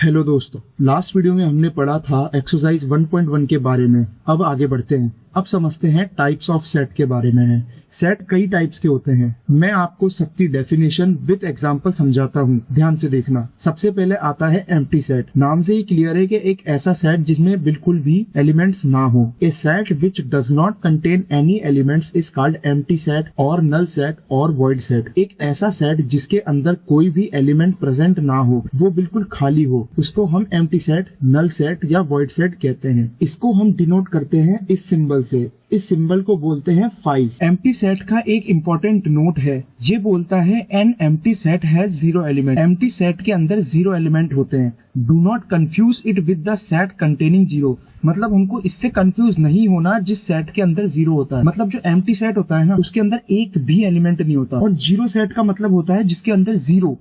Hello दोस्तों, last video में हमने पढ़ा था एक्सरसाइज 1.1 के बारे में। अब आगे बढ़ते हैं। अब समझते हैं टाइप्स ऑफ सेट के बारे में। सेट कई टाइप्स के होते हैं। मैं आपको सबकी डेफिनेशन विद एग्जांपल समझाता हूँ, ध्यान से देखना। सबसे पहले आता है एम्प्टी सेट। नाम से ही क्लियर है कि एक ऐसा सेट जिसमें बिल्कुल भी एलिमेंट्स ना हो। A set which does not contain any elements is called empty set और नल सेट और वॉइड सेट। एक ऐसा सेट जिसके अंदर कोई भी एलिमेंट प्रेजेंट ना हो, वो बिल्कुल खाली हो, उसको हम एम्प्टी सेट, नल सेट या वॉइड सेट कहते हैं। इसको हम डिनोट करते हैं इस सिंबल से। इस सिंबल को बोलते हैं 5। एम्प्टी सेट का एक इम्पोर्टेंट नोट है, ये बोलता है an empty set has 0 element. Empty set के अंदर 0 एलिमेंट होते हैं। Do not confuse it with the set containing 0। मतलब हमको इससे कंफ्यूज नहीं होना जिस सेट के अंदर 0 होता है। मतलब जो एम्प्टी सेट होता है ना, उसके अंदर एक भी एलिमेंट नहीं होता। और 0 सेट का मतलब होता है जिसके अंदर 0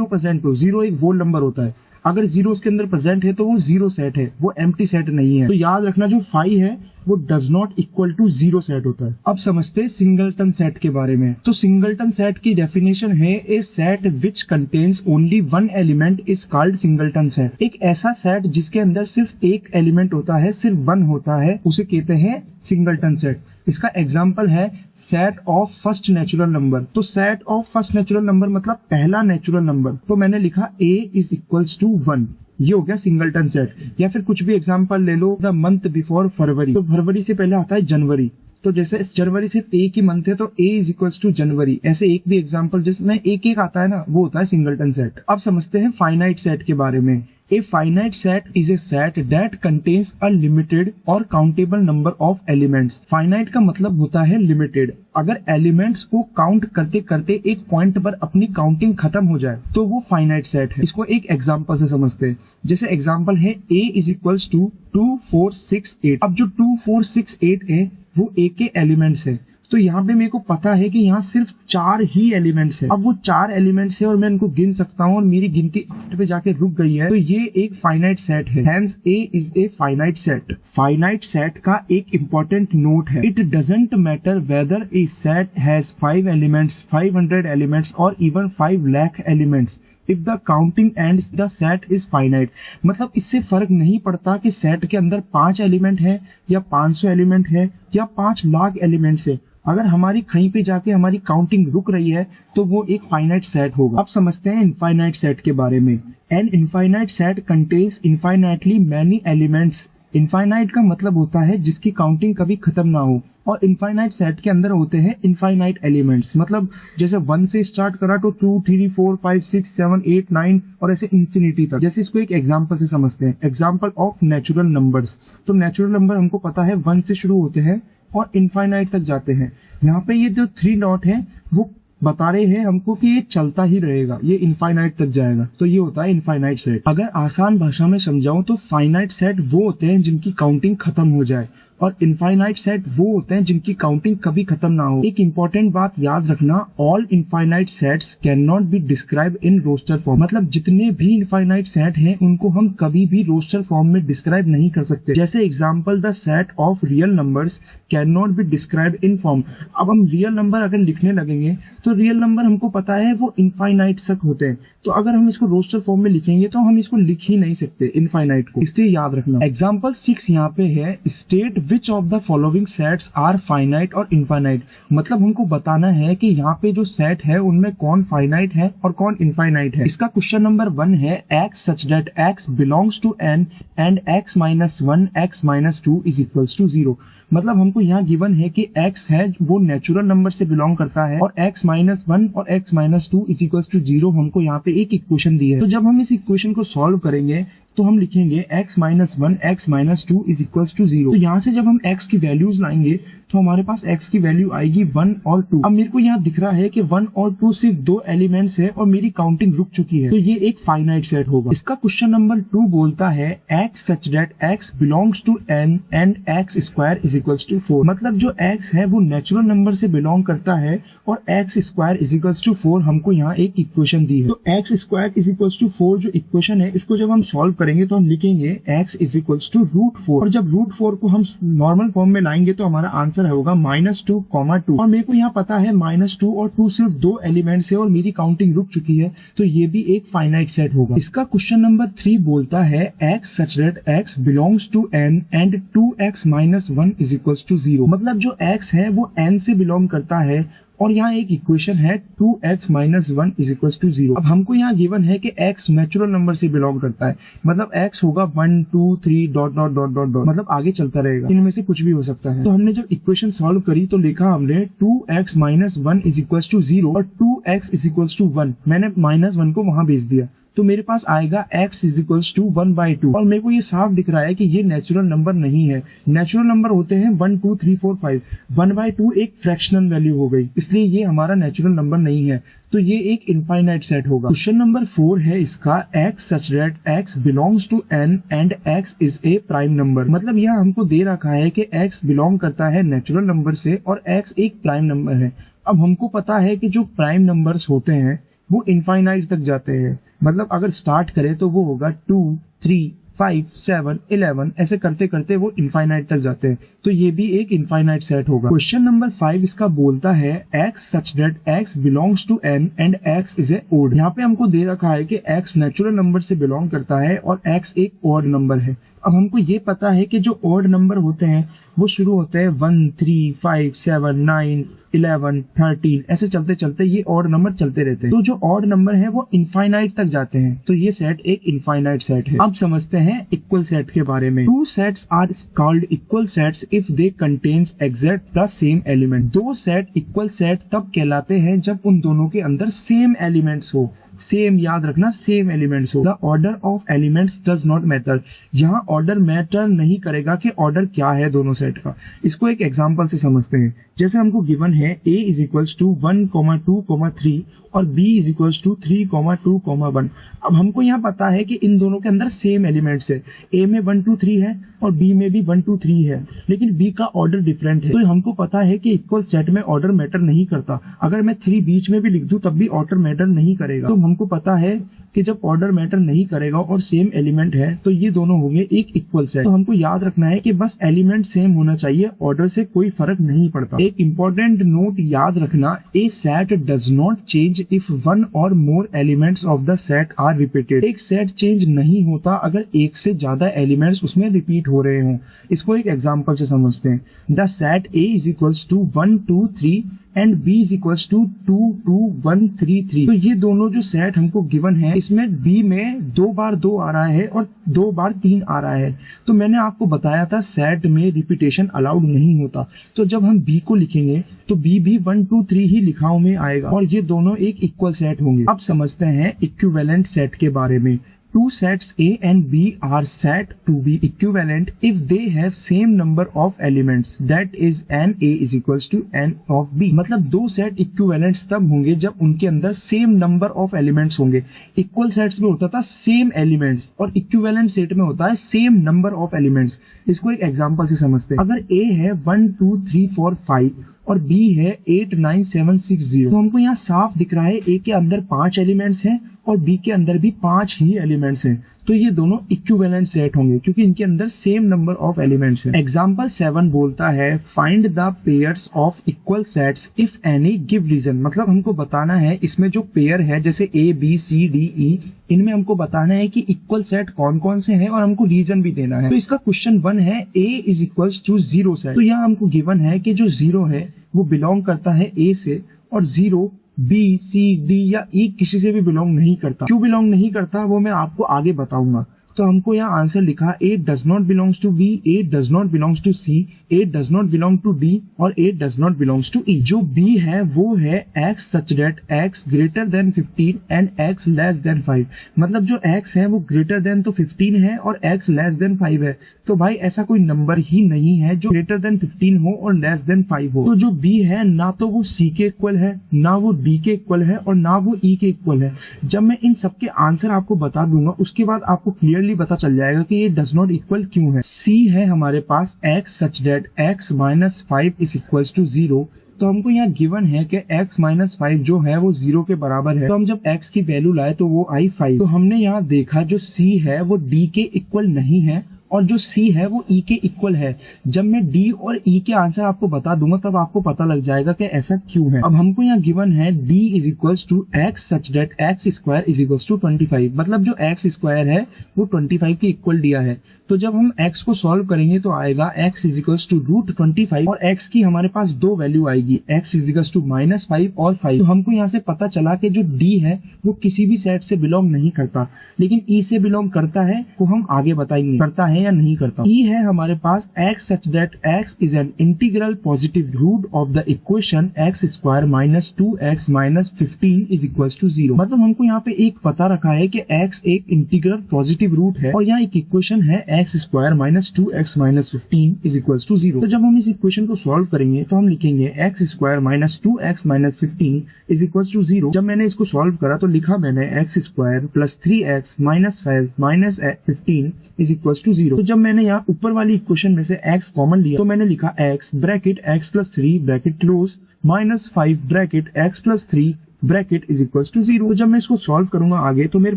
प्रेजेंट हो। 0 एक वोल नंबर होता है। अगर 0 उसके अंदर प्रेजेंट है तो वो 0 सेट है, वो एम्प्टी सेट नहीं है। तो याद रखना, जो 5 है वो does not equal to 0 set होता है। अब समझते हैं सिंगलटन सेट के बारे में। तो सिंगलटन सेट की डेफिनेशन है a set which contains only 1 element is called singleton set. एक ऐसा सेट जिसके अंदर सिर्फ एक एलिमेंट होता है, सिर्फ 1 होता है, उसे कहते हैं सिंगलटन सेट। इसका एग्जाम्पल है set of first natural number. तो set of first natural number मतलब पहला नेचुरल नंबर। तो मैंने लिखा a इज इक्वल्स टू 1। ये हो गया सिंगलटन सेट। या फिर कुछ भी एग्जाम्पल ले लो, द मंथ बिफोर फरवरी। तो फरवरी से पहले आता है जनवरी। तो जैसे जनवरी सिर्फ एक ही मंथ है तो a इज इक्वल्स टू जनवरी। ऐसे एक भी एग्जाम्पल जिसमें एक आता है ना, वो होता है सिंगलटन सेट। अब समझते हैं फाइनाइट सेट के बारे में। A finite set is a set that contains a limited or countable number of elements. Finite का मतलब होता है limited। अगर एलिमेंट्स को काउंट करते करते एक पॉइंट पर अपनी काउंटिंग खत्म हो जाए तो वो फाइनाइट सेट है। इसको एक एग्जांपल से समझते हैं। जैसे एग्जांपल है a इज इक्वल्स टू 2, 4, 6, 8। अब जो 2, 4, 6, 8 है वो a के एलिमेंट्स है। तो यहाँ पे मेरे को पता है कि यहाँ सिर्फ 4 ही एलिमेंट्स है। अब वो 4 एलिमेंट्स है और मैं इनको गिन सकता हूँ और मेरी गिनती 8 पे जाके रुक गई है, तो ये एक फाइनाइट सेट है। Hence A is a finite set। Finite set का एक इम्पोर्टेंट नोट है, it doesn't matter whether a set has 5 elements, 500 elements और even 5 lakh elements. If the counting ends the set is finite. मतलब इससे फर्क नहीं पड़ता कि सेट के अंदर 5 एलिमेंट है या 500 एलिमेंट है या 5 लाख एलिमेंट्स है। अगर हमारी कहीं पे जाके हमारी काउंटिंग रुक रही है तो वो एक फाइनाइट सेट होगा। अब समझते हैं इनफाइनाइट सेट के बारे में। An infinite set contains infinitely many elements. Infinite का मतलब होता है जिसकी काउंटिंग कभी खत्म ना हो। और इनफाइनाइट सेट के अंदर होते हैं इनफाइनाइट एलिमेंट्स। मतलब जैसे 1 से स्टार्ट करा तो 2, 3, 4, 5, 6, 7, 8, 9 और ऐसे इंफिनिटी तक। जैसे इसको एक एग्जांपल से समझते हैं। Example of natural numbers. तो नेचुरल नंबर हमको पता है 1 से शुरू होते हैं और इनफाइनाइट तक जाते हैं। यहाँ पे ये जो 3 डॉट है वो बता रहे हैं हमको कि ये चलता ही रहेगा, ये इनफाइनाइट तक जाएगा। तो ये होता है इनफाइनाइट सेट। अगर आसान भाषा में समझाऊं तो फाइनाइट सेट वो होते हैं जिनकी काउंटिंग खत्म हो जाए और इनफाइनाइट सेट वो होते हैं जिनकी काउंटिंग कभी खत्म ना हो। एक इम्पोर्टेंट बात याद रखना, all infinite sets can not be describe in roster form. मतलब जितने भी इनफाइनाइट सेट हैं उनको हम कभी भी रोस्टर फॉर्म में डिस्क्राइब नहीं कर सकते। जैसे example, the set of real numbers can not be describe in form. अब हम रियल नंबर अगर लिखने लगेंगे तो रियल नंबर हमको पता है वो इनफाइनाइट तक होते हैं। तो अगर हम इसको रोस्टर फॉर्म में लिखेंगे तो हम इसको लिख ही नहीं सकते इनफाइनाइट को, इसलिए याद रखना। एग्जाम्पल 6 यहाँ पे है, state which of the following sets are finite और इनफाइनाइट। मतलब हमको बताना है कि यहाँ पे जो सेट है उनमें कौन फाइनाइट है और कौन इनफाइनाइट है। इसका क्वेश्चन नंबर 1 है, x such that x belongs to n and x minus 1 x minus 2 is equals to 0। मतलब हमको यहाँ गिवन है कि x है वो नेचुरल नंबर से बिलोंग करता है और x minus 1 और x minus 2 is equals to 0 हमको यहाँ पे एक इक्वेशन दी है। तो जब हम इस इक्वेशन को सॉल्व करेंगे तो हम लिखेंगे x minus 1 x minus 2 is equals to 0। तो यहाँ से जब हम x की वैल्यूज लाएंगे तो हमारे पास x की वैल्यू आएगी 1 और 2। अब मेरे को यहाँ दिख रहा है कि 1 और 2 सिर्फ 2 एलिमेंट्स है और मेरी काउंटिंग रुक चुकी है, तो ये एक फाइनाइट सेट होगा। इसका क्वेश्चन नंबर 2 बोलता है x such that x belongs to n and x square is equals to 4। मतलब जो x है वो नेचुरल नंबर से बिलोंग करता है और x square is equals to 4 हमको यहाँ एक इक्वेशन दी है। तो x square is equals to 4 जो इक्वेशन है इसको जब हम सॉल्व करेंगे तो हम लिखेंगे x इज इक्वल्स टू √4, और जब √4 को हम नॉर्मल फॉर्म में लाएंगे तो हमारा आंसर होगा -2, और मेरे को यहाँ पता है -2 और 2 सिर्फ 2 एलिमेंट्स है और मेरी काउंटिंग रुक चुकी है, तो ये भी एक फाइनाइट सेट होगा। इसका क्वेश्चन नंबर 3 बोलता है x such that x belongs to n and 2x minus 1 is equals to 0। मतलब जो x है वो n से बिलोंग करता है, और यहाँ एक इक्वेशन है 2x minus 1 is equals to 0। अब हमको यहाँ गिवन है कि x नेचुरल नंबर से बिलोंग करता है, मतलब x होगा 1 2 3 dot dot dot dot dot, मतलब आगे चलता रहेगा, इनमें से कुछ भी हो सकता है। तो हमने जब इक्वेशन सॉल्व करी तो लिखा हमने 2x minus 1 is equals to 0 और 2x is equals to 1, मैंने -1 को वहां भेज दिया, तो मेरे पास आएगा x इज इक्वल्स टू 1/2, और मेरे को ये साफ दिख रहा है कि ये नेचुरल नंबर नहीं है। नेचुरल नंबर होते हैं 1 2 3 4 5, 1/2 एक फ्रैक्शनल वैल्यू हो गई, इसलिए ये हमारा नेचुरल नंबर नहीं है, तो ये एक इनफाइनाइट सेट होगा। क्वेश्चन नंबर 4 है इसका x such that x belongs to n and x is a prime number। मतलब यह हमको दे रखा है कि x बिलोंग करता है नेचुरल नंबर से और x एक प्राइम नंबर है। अब हमको पता है कि जो प्राइम नंबर्स होते हैं वो इनफाइनाइट तक जाते हैं, मतलब अगर स्टार्ट करें तो वो होगा 2 3 5 7 11, ऐसे करते करते वो इनफाइनाइट तक जाते हैं, तो ये भी एक इनफाइनाइट सेट होगा। क्वेश्चन नंबर 5 इसका बोलता है x such that x belongs to n and x is a odd। यहाँ पे हमको दे रखा है कि x नेचुरल नंबर से बिलोंग करता है और x एक ऑड नंबर है। अब हमको ये पता है कि जो ऑड नंबर होते हैं वो शुरू होते हैं 1 3 5 7 9 11 13, ऐसे चलते चलते ये ऑड नंबर चलते रहते हैं, तो जो ऑड नंबर है वो इनफाइनाइट तक जाते हैं, तो ये सेट एक इनफाइनाइट सेट है। अब समझते हैं इक्वल सेट के बारे में। 2 sets are called equal sets if they contains exact the same element. 2 set equal set तब कहलाते हैं जब उन दोनों के अंदर सेम एलिमेंट्स हो, सेम, याद रखना, सेम एलिमेंट्स हो। The order of elements does not matter. यहाँ ऑर्डर मैटर नहीं करेगा कि ऑर्डर क्या है दोनों सेट का। इसको एक एग्जांपल से समझते हैं। जैसे हमको गिवन है a इज इक्वल्स टू 1, 2, 3 और b इज इक्वल्स टू 3, 2, 1। अब हमको यहाँ पता है कि इन दोनों के अंदर सेम एलिमेंट्स है, a में 1 2 3 है और b में भी 1 2 3 है, लेकिन b का ऑर्डर डिफरेंट है। तो हमको पता है कि इक्वल सेट में ऑर्डर मैटर नहीं करता। अगर मैं 3 बीच में भी लिख दूं तब भी ऑर्डर मैटर नहीं करेगा। तो हमको पता है कि जब ऑर्डर मैटर नहीं करेगा और सेम एलिमेंट है तो ये दोनों होंगे एक इक्वल सेट। तो हमको याद रखना है कि बस एलिमेंट सेम होना चाहिए, ऑर्डर से कोई फर्क नहीं पड़ता। एक इम्पोर्टेंट नोट याद रखना, a set does not change if 1 और more elements of the set are repeated. एक सेट चेंज नहीं होता अगर एक से ज्यादा एलिमेंट्स उसमें रिपीट हो रहे हों। इसको एक एग्जांपल से समझते हैं। The set A is equals to 1 2 3 and b is equals to 2 2 1 3 3। तो ये दोनों जो सेट हमको गिवन है इसमें b में 2 बार 2 आ रहा है और 2 बार 3 आ रहा है। तो मैंने आपको बताया था सेट में रिपीटेशन अलाउड नहीं होता, तो जब हम b को लिखेंगे तो b भी 1 2 3 ही लिखाव में आएगा और ये दोनों एक इक्वल सेट होंगे। अब समझते हैं इक्विवेलेंट सेट के बारे में। 2 sets A and B are said to be equivalent if they have same number of elements, that is n A is equals to n of B। मतलब 2 सेट इक्विवेलेंट्स तब होंगे जब उनके अंदर सेम नंबर ऑफ एलिमेंट्स होंगे। Equal sets में होता था सेम एलिमेंट्स और इक्विवेलेंट सेट में होता है सेम नंबर ऑफ एलिमेंट्स। इसको एक एग्जांपल से समझते हैं। अगर A है 1 2 3 4 5 और B है 8 9 7 6 0, तो हमको यहाँ साफ दिख रहा है A के अंदर 5 एलिमेंट्स हैं और B के अंदर भी 5 ही एलिमेंट्स हैं। तो ये दोनों इक्विवेलेंट सेट होंगे क्योंकि इनके अंदर सेम नंबर ऑफ एलिमेंट्स हैं। एग्जांपल 7 बोलता है find the pairs of equal sets if any give reason. मतलब हमको बताना है इसमें जो पेयर है जैसे A B C D E, इनमें हमको बताना है कि इक्वल सेट कौन कौन से हैं और हमको रीजन भी देना है। तो इसका क्वेश्चन 1 है A is equals to 0 set. तो यहाँ हमको गिवन है कि जो 0 है वो बिलोंग करता है A से और 0 B, C, D या E किसी से भी बिलोंग नहीं करता। क्यों बिलोंग नहीं करता वो मैं आपको आगे बताऊंगा। तो हमको यहाँ आंसर लिखा A does not belongs to B, A does not belongs to C, A does not belong to D और A does not belongs to E। जो B है वो है X such that X greater than 15 and X less than 5। मतलब जो X है वो greater than तो 15 है और X less than 5 है। तो भाई ऐसा कोई नंबर ही नहीं है जो greater than 15 हो और less than 5 हो। तो जो B है ना तो वो C के इक्वल है, ना वो D के इक्वल है और ना वो E के इक्वल है। जब मैं इन सबके आंसर आपको बता दूंगा उसके बाद आपको क्लियरली पता चल जाएगा कि ये डज नॉट इक्वल क्यों है। C है हमारे पास X such that X minus 5 is equals to 0, तो हमको यहाँ गिवन है कि x माइनस 5 जो है वो 0 के बराबर है। तो हम जब x की वैल्यू लाए तो वो आई 5। तो हमने यहाँ देखा जो c है वो d के इक्वल नहीं है और जो C है वो E के इक्वल है। जब मैं D और E के आंसर आपको बता दूंगा तब आपको पता लग जाएगा कि ऐसा क्यों है। अब हमको यहाँ गिवन है D is equals to x such that x square is equals to 25। मतलब जो एक्स स्क्वायर है वो 25 के इक्वल दिया है। तो जब हम x को सॉल्व करेंगे तो आएगा x is equals to root 25 और x की हमारे पास दो वैल्यू आएगी, x इज इक्वल्स टू -5 और 5। तो हमको यहाँ से पता चला कि जो D है वो किसी भी सेट से बिलोंग नहीं करता, लेकिन E से बिलोंग करता है। वो हम आगे बताएंगे करता है या नहीं करता। E है हमारे पास x such that x is an integral positive root of the equation x square minus 2x minus 15 is equals to 0। मतलब हमको यहाँ पे एक पता रखा है कि x एक इंटीग्रल पॉजिटिव रूट है और यहाँ एक इक्वेशन है x square minus 2x minus 15 is equals to 0। तो जब हम इस इक्वेशन को सॉल्व करेंगे तो हम लिखेंगे x square minus 2x minus 15 is equals to 0। जब मैंने इसको सॉल्व करा तो लिखा मैंने x square plus 3x minus 5 minus 15 is equals to 0। तो जब मैंने यहाँ ऊपर वाली इक्वेशन में से x कॉमन लिया तो मैंने लिखा x bracket x plus 3 bracket close minus 5 bracket x plus 3 bracket is equals to 0। तो जब मैं इसको सॉल्व करूंगा आगे तो मेरे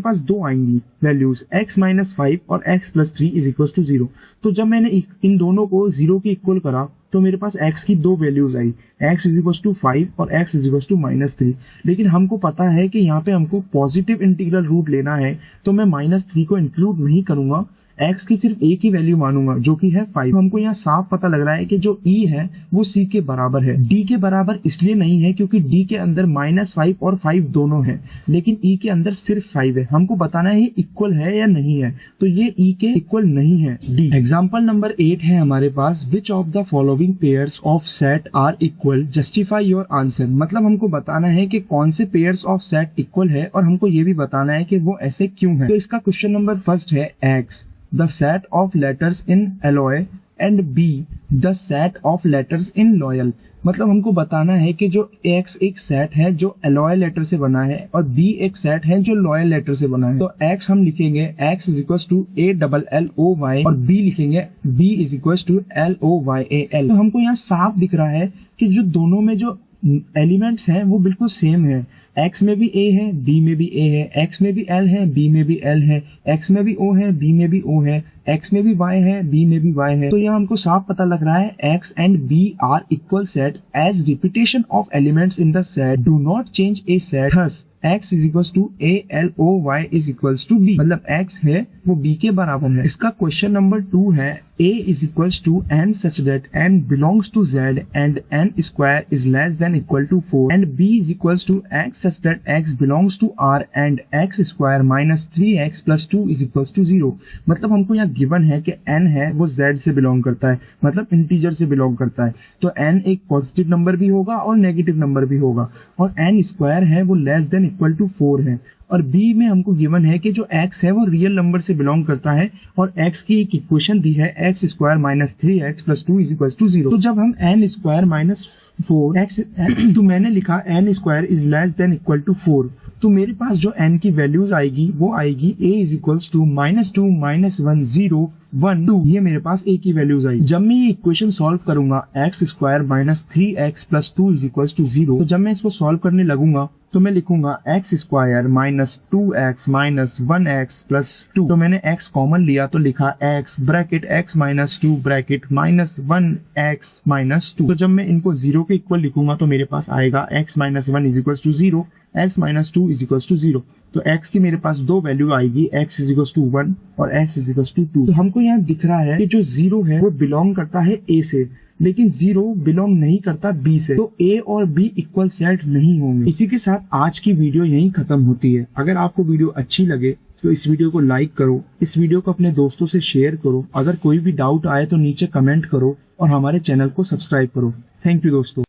पास दो आएंगी वैल्यूज x माइनस 5 और x plus 3 is equals to 0। तो जब मैंने इन दोनों को 0 के इक्वल करा तो मेरे पास x की दो वैल्यूज आई, x इज इक्वल्स टू 5 और x इज इक्वल्स टू -3। लेकिन हमको पता है कि यहाँ पे हमको पॉजिटिव इंटीग्रल रूट लेना है तो मैं -3 को इंक्लूड नहीं करूंगा, x की सिर्फ a की वैल्यू मानूंगा जो कि है 5। हमको यहाँ साफ पता लग रहा है कि जो e है वो c के बराबर है। d के बराबर इसलिए नहीं है क्योंकि d के अंदर -5 और 5 दोनों है, लेकिन e के अंदर सिर्फ 5 है। हमको बताना है इक्वल है या नहीं है, तो ये e के इक्वल नहीं है d। एग्जाम्पल नंबर 8 है हमारे पास, which of the following pairs of set are equal, justify your answer. मतलब हमको बताना है कि कौन से पेयर्स ऑफ सेट इक्वल है और हमको ये भी बताना है कि वो ऐसे क्यों है। तो इसका क्वेश्चन नंबर फर्स्ट है x the set of letters in alloy and b the set of letters in loyal. मतलब हमको बताना है कि जो x एक सेट है जो एलॉय लेटर से बना है और b एक सेट है जो लॉयल लेटर से बना है। तो x हम लिखेंगे x is equal to ALLOY और b लिखेंगे b is equal to LOYAL। तो हमको यहाँ साफ दिख रहा है कि जो दोनों में जो एलिमेंट्स हैं वो बिल्कुल सेम है। x में भी a है, b में भी a है, x में भी l है, b में भी l है, x में भी o है, b में भी o है, x में भी y है, b में भी y है। तो यहाँ हमको साफ पता लग रहा है x and b are equal set as repetition of elements in the set do not change a set. Thus x is equal to ALOY is equal to b। मतलब x है वो b के बराबर है। इसका क्वेश्चन नंबर 2 है, a is equal to n such that n belongs to z and n square is less than equal to 4 and b is equal to x such that x belongs to r and x square minus 3x plus 2 is equal to 0। मतलब हमको यहाँ given है कि n है वो z से belong करता है, मतलब इंटीजर से बिलोंग करता है। तो n एक पॉजिटिव नंबर भी होगा और नेगेटिव नंबर भी होगा और n स्क्वायर है वो लेस देन इक्वल टू 4 है। और b में हमको गिवन है कि जो x है वो रियल नंबर से बिलोंग करता है और x की एक इक्वेशन दी है x square minus 3x plus 2 is equal to 0। तो जब हम n स्क्वायर माइनस 4x तो मैंने लिखा n square is less than equal to 4। तो मेरे पास जो n की वैल्यूज आएगी वो आएगी a इज इक्वल्स टू -2 -1 0 1 2। ये मेरे पास a की वैल्यूज आई। जब मैं ये इक्वेशन सॉल्व करूंगा x square minus 3x plus 2 is equals to 0। तो जब मैं इसको सॉल्व करने लगूंगा तो मैं लिखूंगा x square minus 2x minus 1x plus 2। तो मैंने x कॉमन लिया तो लिखा x bracket x minus 2 bracket minus 1x minus 2। तो जब मैं इनको 0 के इक्वल लिखूंगा तो मेरे पास आएगा x minus 1 is equal to 0, x minus 2 is equal to 0। तो x की मेरे पास दो वैल्यू आएगी, x इज इक्वल टू 1 और x इज इक्वल टू 2। तो हमको यहाँ दिख रहा है कि जो 0 है वो बिलोंग करता है a से, लेकिन 0 बिलोंग नहीं करता b से। तो a और b इक्वल सेट नहीं होंगे। इसी के साथ आज की वीडियो यहीं खत्म होती है। अगर आपको वीडियो अच्छी लगे तो इस वीडियो को लाइक करो, इस वीडियो को अपने दोस्तों से शेयर करो। अगर कोई भी डाउट आए तो नीचे कमेंट करो और हमारे चैनल को सब्सक्राइब करो। थैंक यू दोस्तों।